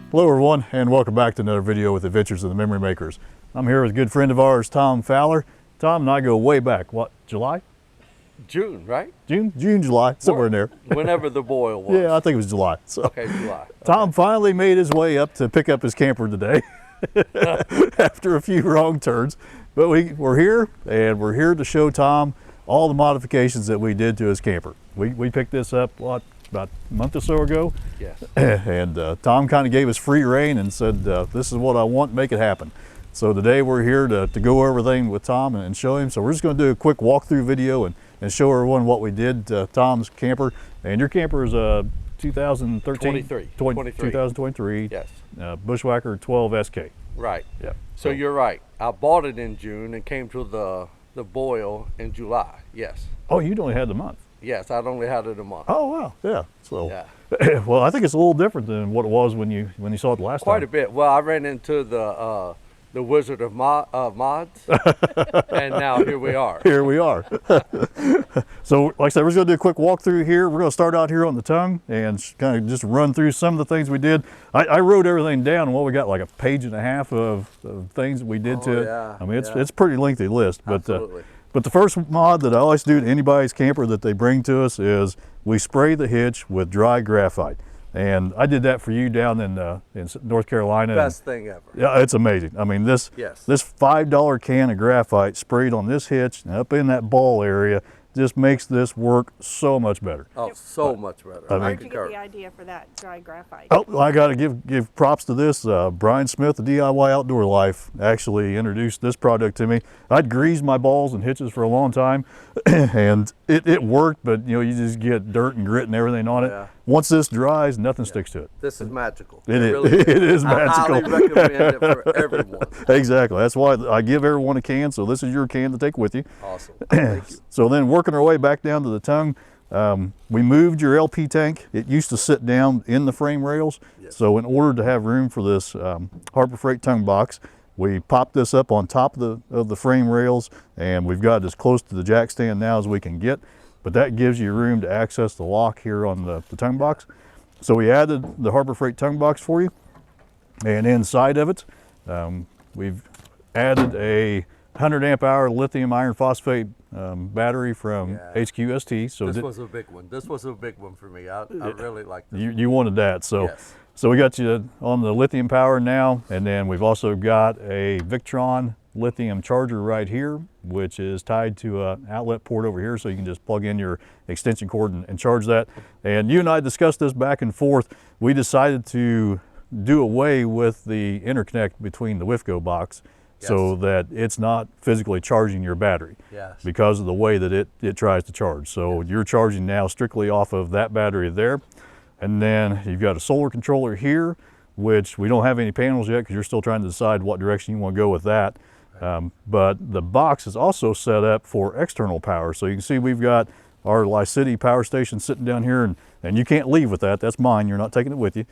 Hello everyone, and welcome back to another video with Adventures of the Memory Makers. I'm here with a good friend of ours, Tom Fowler. Tom and I go way back, what, July? June, right? June, July, somewhere in there. Whenever the boil was. Yeah, I think it was July. So. Okay, July. Tom finally made his way up to pick up his camper today after a few wrong turns. But we're here, and we're here to show Tom all the modifications that we did to his camper. We picked this up, what, about a month or so ago? Yes. And Tom kind of gave us free rein and said, this is what I want, make it happen. So today we're here to go over everything with Tom and show him. So we're just going to do a quick walkthrough video and show everyone what we did to Tom's camper. And your camper is a 2013? 2023. Yes. Bushwhacker12SK. Right. Yeah. So you're right. I bought it in June and came to the boil in July. Yes. Oh, you'd only had the month. Yes, I'd only had it a month. Oh wow, yeah. So, yeah. Well, I think it's a little different than what it was when you saw it the last time. Quite a bit. Well, I ran into the Wizard of Mods, and now here we are. Here we are. So, like I said, we're just going to do a quick walkthrough here. We're going to start out here on the tongue and kind of just run through some of the things we did. I wrote everything down. Well, we got like a page and a half of things that we did to it. Yeah, I mean, it's a pretty lengthy list. Absolutely. But the first mod that I always do to anybody's camper that they bring to us is we spray the hitch with dry graphite. And I did that for you down in North Carolina. Best thing ever. Yeah, it's amazing. I mean, this $5 can of graphite sprayed on this hitch and up in that ball area just makes this work so much better. Oh, so much better. Where did you get the idea for that dry graphite? Oh, I got to give props to this. Brian Smith of DIY Outdoor Life actually introduced this product to me. I'd greased my balls and hitches for a long time, and it worked, but you just get dirt and grit and everything on it. Yeah. Once this dries, nothing sticks to it. This is magical. It is magical. I highly recommend it for everyone. Exactly. That's why I give everyone a can, so this is your can to take with you. Awesome. Thank you. So then working our way back down to the tongue, we moved your LP tank. It used to sit down in the frame rails. Yes. So in order to have room for this Harbor Freight tongue box, we popped this up on top of the frame rails, and we've got as close to the jack stand now as we can get. But that gives you room to access the lock here on the tongue box. So we added the Harbor Freight tongue box for you. And inside of it, we've added a 100 amp hour lithium iron phosphate battery from Hqst. So this was a big one. This was a big one for me. I really liked this. You wanted that. So, yes. So we got you on the lithium power now. And then we've also got a Victron lithium charger right here, which is tied to an outlet port over here, so you can just plug in your extension cord and charge that. And you and I discussed this back and forth. We decided to do away with the interconnect between the WIFCO box. Yes. So that it's not physically charging your battery. Yes. Because of the way that it tries to charge. So you're charging now strictly off of that battery there. And then you've got a solar controller here, which we don't have any panels yet because you're still trying to decide what direction you want to go with that. But the box is also set up for external power. So you can see we've got our Licitti power station sitting down here, and you can't leave with that. That's mine. You're not taking it with you.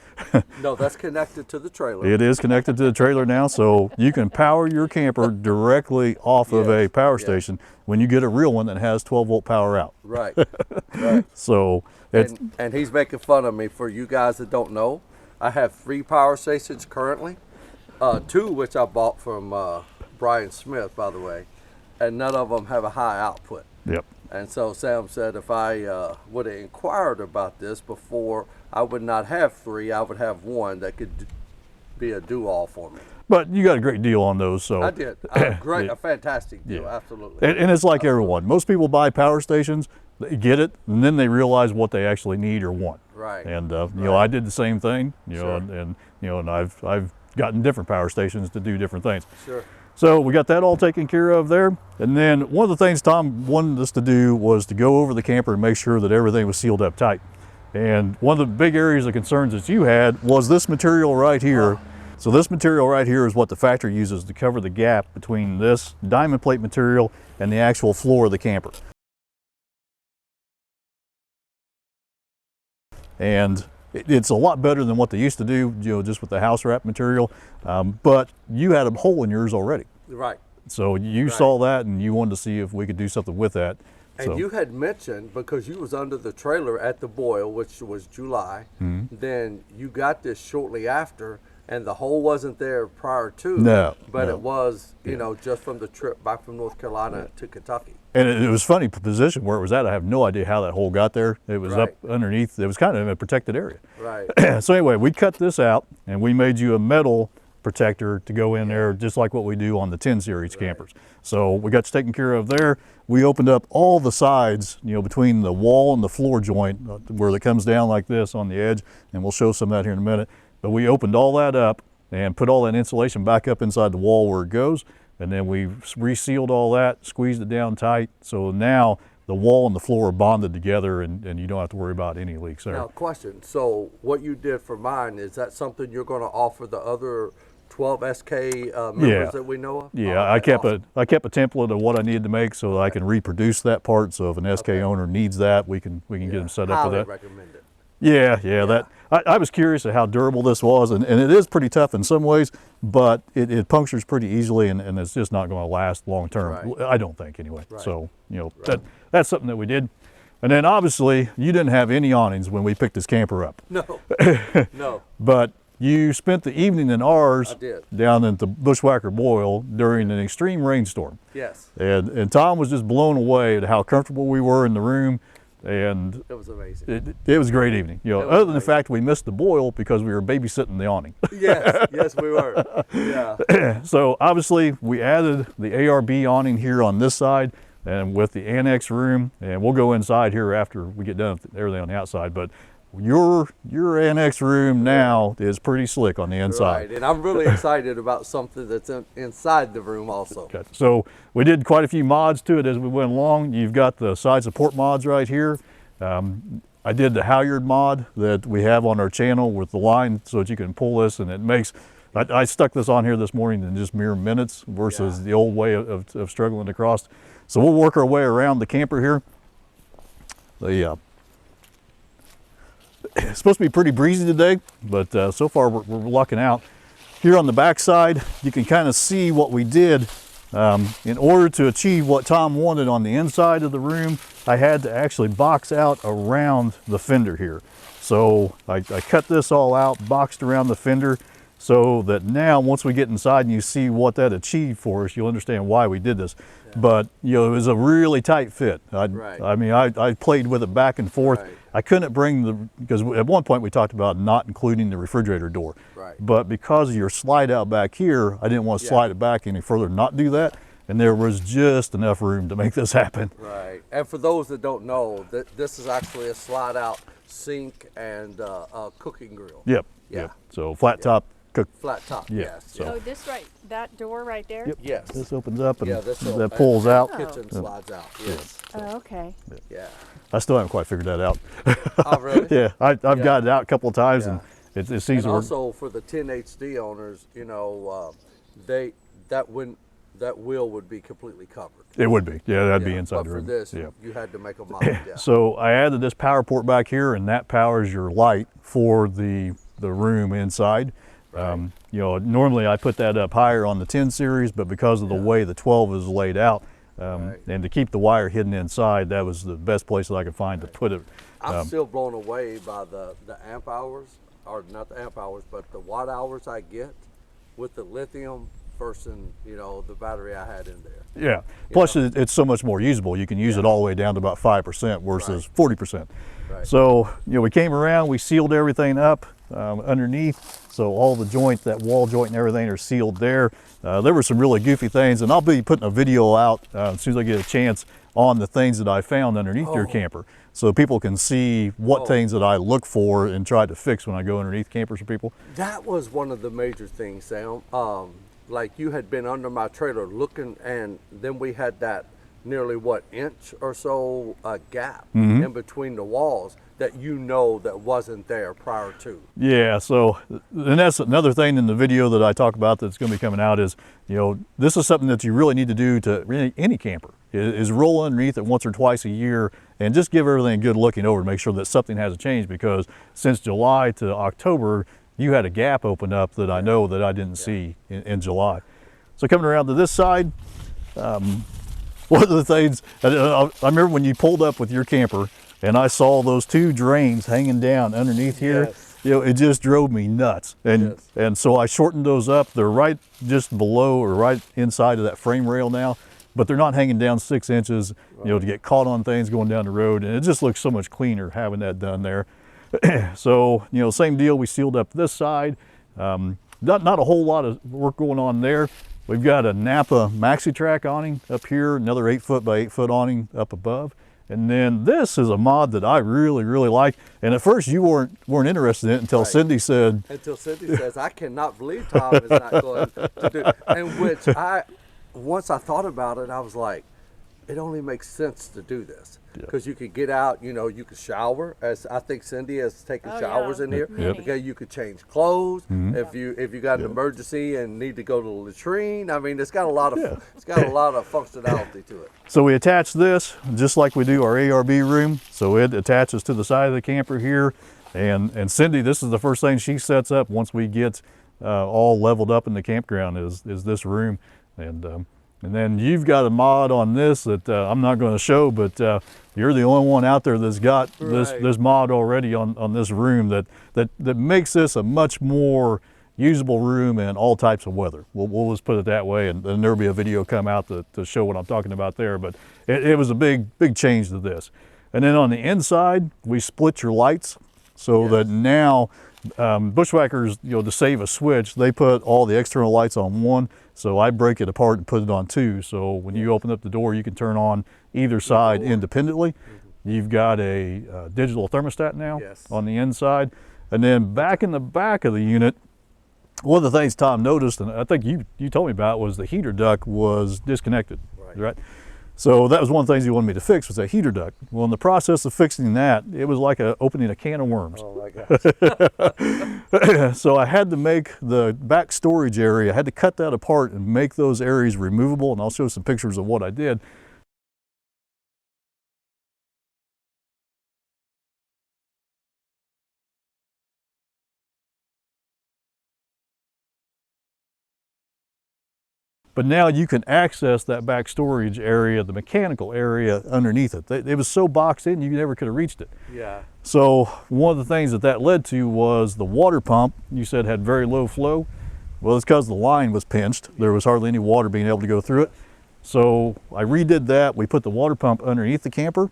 No, that's connected to the trailer. It is connected to the trailer now, so you can power your camper directly off of a power station when you get a real one that has 12-volt power out. Right, right. So and he's making fun of me. For you guys that don't know, I have 3 power stations currently, 2 which I bought from Brian Smith, by the way, and none of them have a high output. Yep. And so Sam said if I would have inquired about this before, I would not have 3. I would have 1 that could be a do-all for me. But you got a great deal on those. So I did. A fantastic deal, absolutely. And it's like everyone. Most people buy power stations, they get it, and then they realize what they actually need or want. Right. And you know, I did the same thing. You know, and I've gotten different power stations to do different things. Sure. So we got that all taken care of there. And then one of the things Tom wanted us to do was to go over the camper and make sure that everything was sealed up tight. And one of the big areas of concerns that you had was this material right here. So this material right here is what the factory uses to cover the gap between this diamond plate material and the actual floor of the camper. And it's a lot better than what they used to do, just with the house wrap material. But you had a hole in yours already. Right. So you saw that and you wanted to see if we could do something with that. And So- you had mentioned, because you was under the trailer at the boil, which was July, then you got this shortly after, and the hole wasn't there prior to. No, But no. it was, you know, just from the trip back from North Carolina to Kentucky. And it was funny position where it was at. I have no idea how that hole got there. It was up Right. underneath. It was kind of in a protected area. Right. So anyway, we cut this out and we made you a metal protector to go in there, just like what we do on the 10 series campers. So we got you taken care of there. We opened up all the sides, you know, between the wall and the floor joint where it comes down like this on the edge, and we'll show some of that here in a minute. But we opened all that up and put all that insulation back up inside the wall where it goes. And then we resealed all that, squeezed it down tight. So now the wall and the floor are bonded together, and you don't have to worry about any leaks there. Now, question. So what you did for mine, is that something you're going to offer the other 12SK members Yeah. that we know of? Yeah, Oh, I okay, kept awesome. I kept a template of what I needed to make so that I can reproduce that part. So if an SK owner needs that, we can get them set up Highly with that. recommend it. Yeah. That I was curious at how durable this was, and it is pretty tough in some ways, but it punctures pretty easily, and it's just not going to last long term. Right. I don't think anyway. Right. So you know that's something that we did. And then obviously you didn't have any awnings when we picked this camper up, No. No. but you spent the evening in ours I did. down at the Bushwhacker Boil during an extreme rainstorm. Yes. And Tom was just blown away at how comfortable we were in the room, and It was amazing. it was a great evening. You know, It was other than the great. fact we missed the boil because we were babysitting the awning. Yes. Yes, we were. Yeah. So obviously we added the ARB awning here on this side and with the annex room, and we'll go inside here after we get done with everything on the outside. But your annex room now is pretty slick on the inside. Right. And I'm really excited about something that's inside the room also. Okay. So we did quite a few mods to it as we went along. You've got the side support mods right here. I did the Haylard mod that we have on our channel with the line so that you can pull this, and it makes, I stuck this on here this morning in just mere minutes versus the old way of struggling across. So we'll work our way around the camper here. It's supposed to be pretty breezy today, but so far we're lucking out. Here on the back side, you can kind of see what we did. In order to achieve what Tom wanted on the inside of the room, I had to actually box out around the fender here. So I cut this all out, boxed around the fender, so that now once we get inside and you see what that achieved for us, you'll understand why we did this. But you know, it was a really tight fit. Right. I mean, I played with it back and forth. Right. I couldn't bring because at one point we talked about not including the refrigerator door. Right. But because of your slide out back here, I didn't want to slide it back any further, not do that. And there was just enough room to make this happen. Right. And for those that don't know, this is actually a slide out sink and a cooking grill. Yep. Yeah. Yep. So flat top cook. Flat top. Yeah, Yes. so- Oh, this right, that door right there? Yep. Yes. This opens up and Yeah, this will- that pulls out. Kitchen slides out. Yes. Oh, okay. Yeah. I still haven't quite figured that out. Oh, really? Yeah, I've got it out a couple of times, and it seems And to work. also for the 10HD owners, you know, that wheel would be completely covered. It would be. Yeah, that'd be Yeah, inside but the for room. this, Yeah. you had to make a mod. Yeah. So I added this power port back here, and that powers your light for the room inside. You know, normally I put that up higher on the 10 series, but because of the way the 12 is laid out, and to keep the wire hidden inside, that was the best place that I could find to put it. I'm still blown away by the amp hours, or not the amp hours, but the watt hours I get with the lithium versus, you know, the battery I had in there. Yeah. Plus, it's so much more usable. You can use it all the way down to about 5% versus 40%. Right. So, you know, we came around, we sealed everything up underneath. So all the joint, that wall joint and everything are sealed there. There were some really goofy things, and I'll be putting a video out as soon as I get a chance on the things that I found underneath your camper, so people can see what things that I look for and try to fix when I go underneath campers for people. That was one of the major things, Sam. Like you had been under my trailer looking, and then we had that nearly inch or so gap in between the walls that that wasn't there prior to. Yeah, so, and that's another thing in the video that I talk about that's going to be coming out is, you know, this is something that you really need to do to any camper, is roll underneath it once or twice a year and just give everything a good looking over to make sure that something hasn't changed, because since July to October, you had a gap open up that I know that I didn't see in July. So coming around to this side, one of the things, I remember when you pulled up with your camper and I saw those 2 drains hanging down underneath here. Yes. You know, it just drove me nuts. And Yes. and so I shortened those up. They're right just below or right inside of that frame rail now, but they're not hanging down 6 inches, you know, to get caught on things going down the road. And it just looks so much cleaner having that done there. So, you know, same deal, we sealed up this side. Not a whole lot of work going on there. We've got a Napa maxi-track awning up here, another 8 foot by 8 foot awning up above. And then this is a mod that I really, really like. And at first you weren't interested in it until Cindy said. Until Cindy says, I cannot believe Tom is not going to do. And which once I thought about it, I was like, it only makes sense to do this. Because you could get out, you know, you could shower, as I think Cindy has taken showers in here. Yep. Okay, you could change clothes if you got an emergency and need to go to the latrine. I mean, it's got a lot of functionality to it. So we attach this just like we do our ARB room. So it attaches to the side of the camper here. And Cindy, this is the first thing she sets up once we get all leveled up in the campground is this room. And then you've got a mod on this that I'm not going to show, but you're the only one out there that's got this mod already on this room that makes this a much more usable room in all types of weather. We'll just put it that way, and then there'll be a video come out to show what I'm talking about there. But it was a big change to this. And then on the inside, we split your lights so that now Bushwhackers, you know, to save a switch, they put all the external lights on one. So I break it apart and put it on 2. So when you open up the door, you can turn on either side independently. You've got a digital thermostat now on the inside. And then back in the back of the unit, one of the things Tom noticed, and I think you told me about, was the heater duct was disconnected, right? So that was one of the things you wanted me to fix, was that heater duct. Well, in the process of fixing that, it was like opening a can of worms. Oh my gosh. So I had to make the back storage area, I had to cut that apart and make those areas removable, and I'll show some pictures of what I did. But now you can access that back storage area, the mechanical area underneath it. It was so boxed in, you never could have reached it. Yeah. So one of the things that led to was the water pump, you said had very low flow. Well, it's because the line was pinched. There was hardly any water being able to go through it. So I redid that. We put the water pump underneath the camper.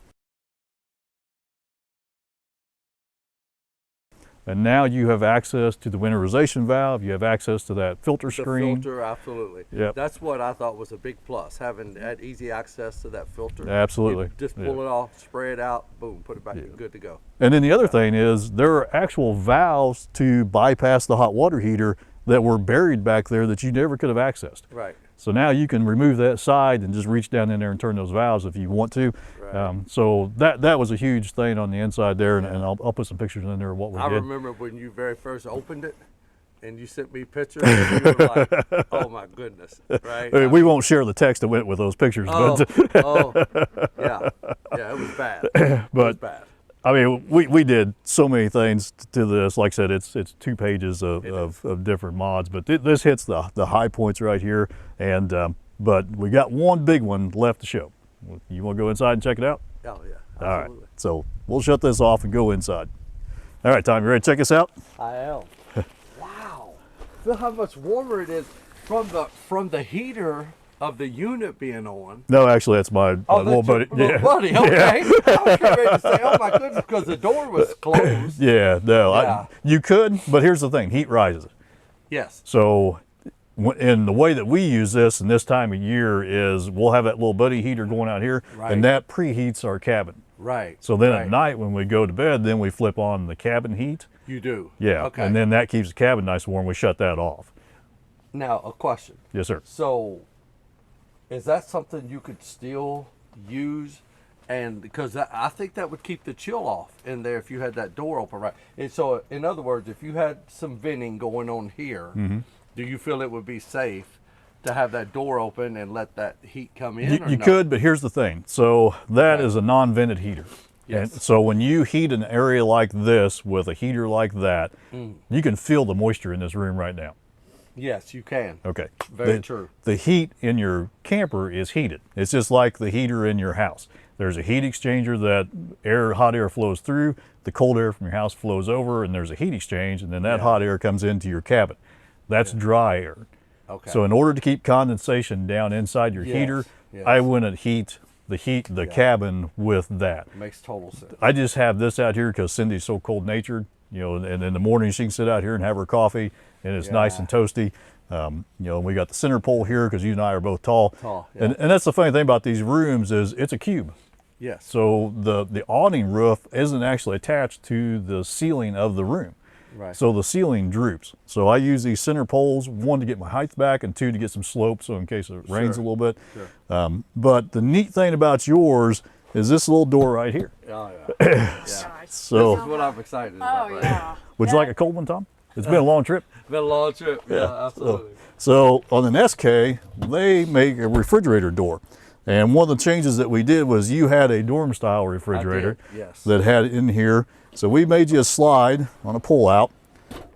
And now you have access to the winterization valve. You have access to that filter screen. The filter, absolutely. Yep. That's what I thought was a big plus, having that easy access to that filter. Absolutely. You just pull it off, spray it out, boom, put it back, good to go. And then the other thing is there are actual valves to bypass the hot water heater that were buried back there that you never could have accessed. Right. So now you can remove that side and just reach down in there and turn those valves if you want to. Right. So that was a huge thing on the inside there, and I'll put some pictures in there of what we did. I remember when you very first opened it, and you sent me pictures, and you were like, oh my goodness, right? We won't share the text that went with those pictures, Oh, but yeah, it was bad. It was bad. I mean, we did so many things to this. Like I said, it's 2 pages of different mods, but this hits the high points right here. And but we got one big one left to show. You want to go inside and check it out? Oh yeah, absolutely. All right, so we'll shut this off and go inside. All right, Tom, you ready to check this out? I am. Wow, feel how much warmer it is from the heater of the unit being on. No, actually, that's my little buddy. Little buddy, okay. I was getting ready to say, oh my goodness, because the door was closed. Yeah, no, you could, but here's the thing, heat rises. Yes. So, in the way that we use this in this time of year is we'll have that little buddy heater going out here, and that preheats our cabin. Right. So then at night when we go to bed, then we flip on the cabin heat. You do? Yeah, okay. And then that keeps the cabin nice and warm. We shut that off. Now, a question. Yes, sir. So, is that something you could still use? And because I think that would keep the chill off in there if you had that door open, right? And so, in other words, if you had some venting going on here, do you feel it would be safe to have that door open and let that heat come in? You could, but here's the thing. So that is a non-vented heater. Yes. And so when you heat an area like this with a heater like that, you can feel the moisture in this room right now. Yes, you can. Okay. Very true. The heat in your camper is heated. It's just like the heater in your house. There's a heat exchanger that hot air flows through, the cold air from your house flows over, and there's a heat exchange, and then that hot air comes into your cabin. That's dry air. Okay. So in order to keep condensation down inside your heater, I wouldn't heat the cabin with that. Makes total sense. I just have this out here because Cindy's so cold natured, you know, and in the morning she can sit out here and have her coffee, and it's nice and toasty. You know, we got the center pole here because you and I are both tall. And that's the funny thing about these rooms is it's a cube. Yes. So the awning roof isn't actually attached to the ceiling of the room. Right. So the ceiling droops. So I use these center poles, one to get my height back and two to get some slope, so in case it rains a little bit. Sure. But the neat thing about yours is this little door right here. Oh, yeah. So This is what I'm excited about. Oh, right yeah. would you like a cold one, Tom? It's been a long trip. It's been a long trip. Yeah, absolutely. So on an SK, they make a refrigerator door. And one of the changes that we did was you had a dorm style refrigerator that had in here. So we made you a slide on a pull out.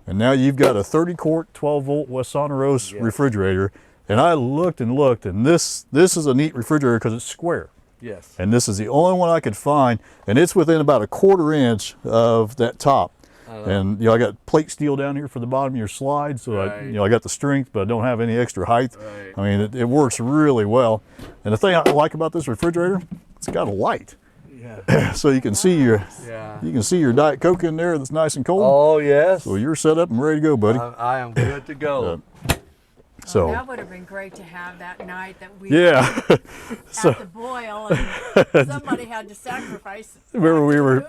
And now you've got a 30 quart, 12 volt Wesonoros refrigerator. And I looked and looked, and this is a neat refrigerator because it's square. Yes. And this is the only one I could find. And it's within about a 1/4 inch of that top. And you know, I got plate steel down here for the bottom of your slide, so I got the strength, but I don't have any extra height. I mean, it works really well. And the thing I like about this refrigerator, it's got a light, so you can see your Diet Coke in there that's nice and cold. Oh yes. So you're set up and ready to go, buddy. I am good to go. So that would have been great to have that night that we yeah. had to boil and somebody had to sacrifice. Remember we were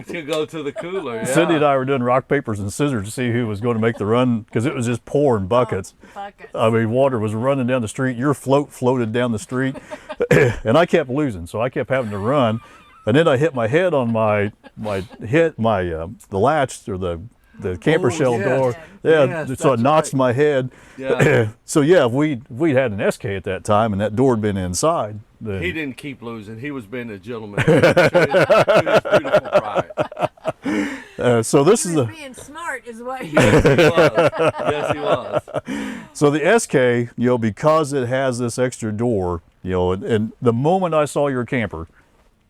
To go to the cooler. Cindy and I were doing rock, papers, and scissors to see who was going to make the run because it was just pouring buckets. Buckets. I mean, water was running down the street. Your float floated down the street, and I kept losing, so I kept having to run. And then I hit my head on the latch or the camper shell door. Yeah, so it notched my head. Yeah. So yeah, if we'd had an SK at that time and that door had been inside, then He didn't keep losing. He was being a gentleman. To his beautiful pride. so this He is was the being smart is what he Yes, he was. Yes, he was. so the SK, you know, because it has this extra door, you know, and the moment I saw your camper,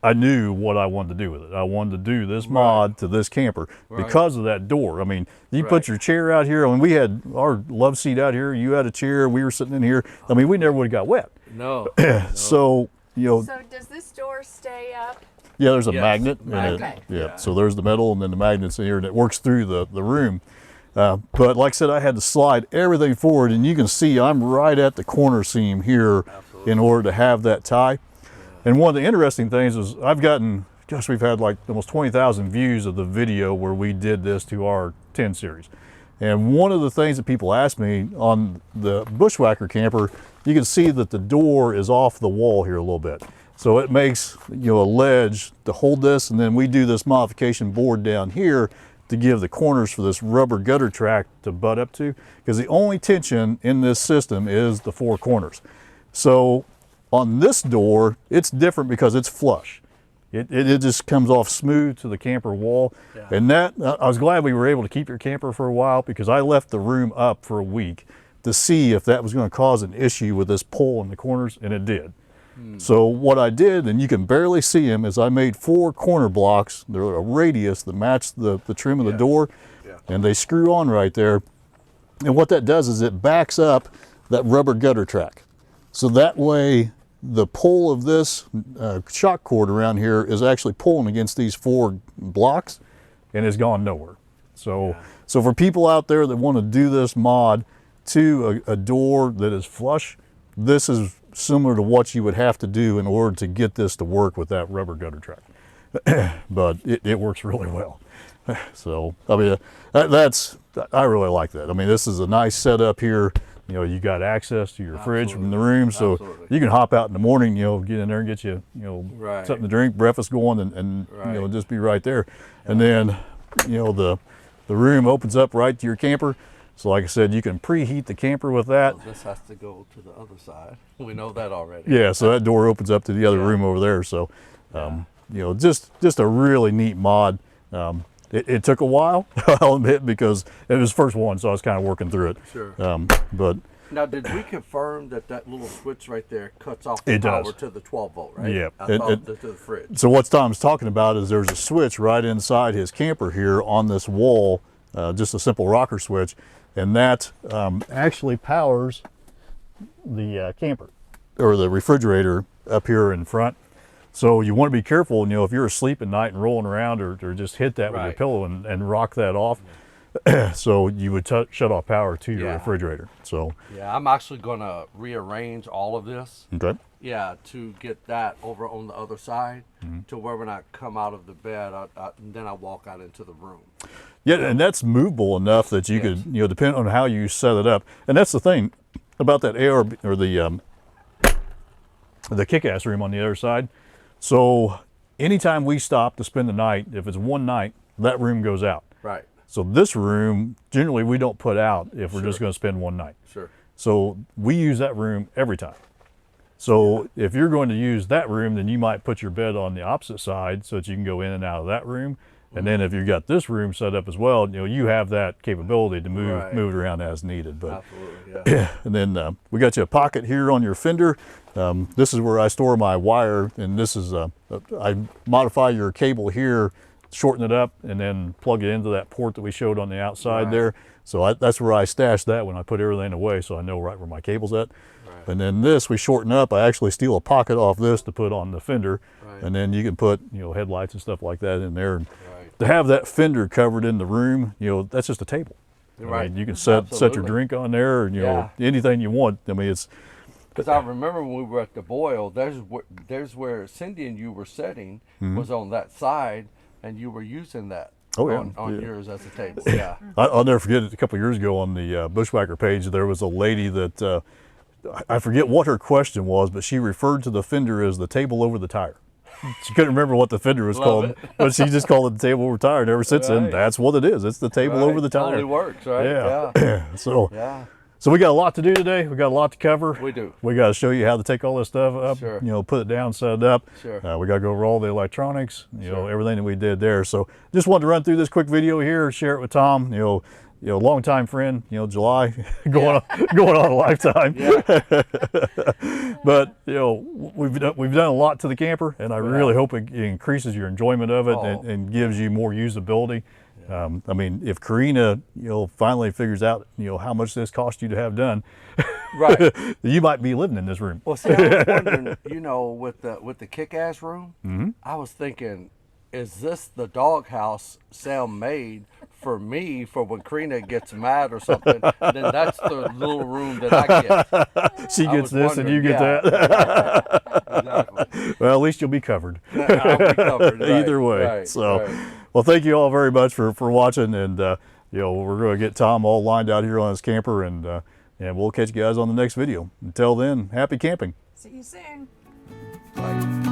I knew what I wanted to do with it. I wanted to do this mod to this camper because of that door. I mean, you put your chair out here. I mean, we had our love seat out here. You had a chair. We were sitting in here. I mean, we never would have got wet. No. So, you know. So does this door stay up? Yeah, there's a magnet in it. Okay. Yeah, so there's the metal and then the magnets in here, and it works through the room. But like I said, I had to slide everything forward, and you can see I'm right at the corner seam here in order to have that tie. And one of the interesting things is we've had like almost 20,000 views of the video where we did this to our 10 series. And one of the things that people ask me on the Bushwhacker camper, you can see that the door is off the wall here a little bit. So it makes, you know, a ledge to hold this, and then we do this modification board down here to give the corners for this rubber gutter track to butt up to, because the only tension in this system is the 4 corners. So on this door, it's different because it's flush. It just comes off smooth to the camper wall. And that, I was glad we were able to keep your camper for a while because I left the room up for a week to see if that was going to cause an issue with this pole in the corners, and it did. So what I did, and you can barely see them, is I made 4 corner blocks. They're a radius that match the trim of the door, and they screw on right there. And what that does is it backs up that rubber gutter track. So that way, the pull of this shock cord around here is actually pulling against these 4 blocks, and it's gone nowhere. So, so for people out there that want to do this mod to a door that is flush, this is similar to what you would have to do in order to get this to work with that rubber gutter track. But it works really well. So, I mean, I really like that. I mean, this is a nice setup here. You know, you got access to your fridge from the room, so you can hop out in the morning, you know, get in there and get you, you know, something to drink, breakfast going, and you know, just be right there. And then, you know, the room opens up right to your camper. So like I said, you can preheat the camper with that. Well, this has to go to the other side. We know that already. Yeah, so that door opens up to the other room over there. So, you know, just a really neat mod. It took a while, I'll admit, because it was the first one, so I was kind of working through it. Sure. But Now, did we confirm that that little switch right there cuts off the It power does. to the 12 volt, right? Yeah. I thought to the fridge. so what Tom's talking about is there's a switch right inside his camper here on this wall, just a simple rocker switch, and that actually powers the camper or the refrigerator up here in front. So you want to be careful, you know, if you're asleep at night and rolling around or just hit that with your Right. pillow and rock that off. So you would shut off power to your Yeah. refrigerator. So, Yeah, I'm actually going to rearrange all of this. okay. Yeah, to get that over on the other side to where when I come out of the bed, then I walk out into the room. Yeah, and that's movable enough that you could, you know, depending on how you set it up. And that's the thing about that ARB or the Kickass room on the other side. So anytime we stop to spend the night, if it's one night, that room goes out. Right. So this room, generally we don't put out if we're just Sure. going to spend one night. Sure. So we use that room every time. So if you're going to use that room, then you might put your bed on the opposite side so that you can go in and out of that room. And then if you've got this room set up as well, you know, you have that capability to move Right. move it around as needed. But Absolutely, yeah. and then we got you a pocket here on your fender. This is where I store my wire, and this is I modify your cable here, shorten it up, and then plug it into that port that we showed on the outside Right. there. So that's where I stash that when I put everything away, so I know right where my cable's at. Right. And then this we shorten up. I actually steal a pocket off this to put on the fender, Right. and then you can put, you know, headlights and stuff like that in there. And Right. to have that fender covered in the room, you know, that's just a table. I Right. mean, you can set your Absolutely. drink on there, and you know, anything you want. I mean, it's Because I remember when we were at the boil, there's where Cindy and you were sitting was on that side, and you were using that Oh, yeah. on Yeah. yours as a table. Yeah. I'll never forget it. A couple of years ago on the Bushwhacker page, there was a lady that I forget what her question was, but she referred to the fender as the table over the tire. She couldn't remember what the fender was Love called, it. but she just called it the table over the tire. And ever since then, Right. that's what it is. It's the table over the tire. Totally works, right? Yeah. Yeah. So, Yeah. so we got a lot to do today. We got a lot to cover. We do. We got to show you how to take all this stuff up, Sure. you know, put it down, set it up. Sure. We got to go over all the electronics, you know, Sure. everything that we did there. So just wanted to run through this quick video here, share it with Tom, you know, longtime friend, you know, July, going on a lifetime. Yeah. But you know, we've done a lot to the camper, and I really hope it increases your enjoyment of it Oh. and gives you more usability. I mean, if Karina, you know, finally figures out, you know, how much this cost you to have done, Right. you might be living in this room. Well, see, I was wondering, you know, with the kick-ass room, I was thinking, is this the doghouse Sam made for me for when Karina gets mad or something? Then that's the little room that I get. She I gets was this and you wondering, get yeah. that. Exactly. Well, at least you'll be covered. I'll be covered. Right, Either way. right, So, right. well, thank you all very much for watching, and you know, we're going to get Tom all lined out here on his camper, and we'll catch you guys on the next video. Until then, happy camping. See you soon. Right.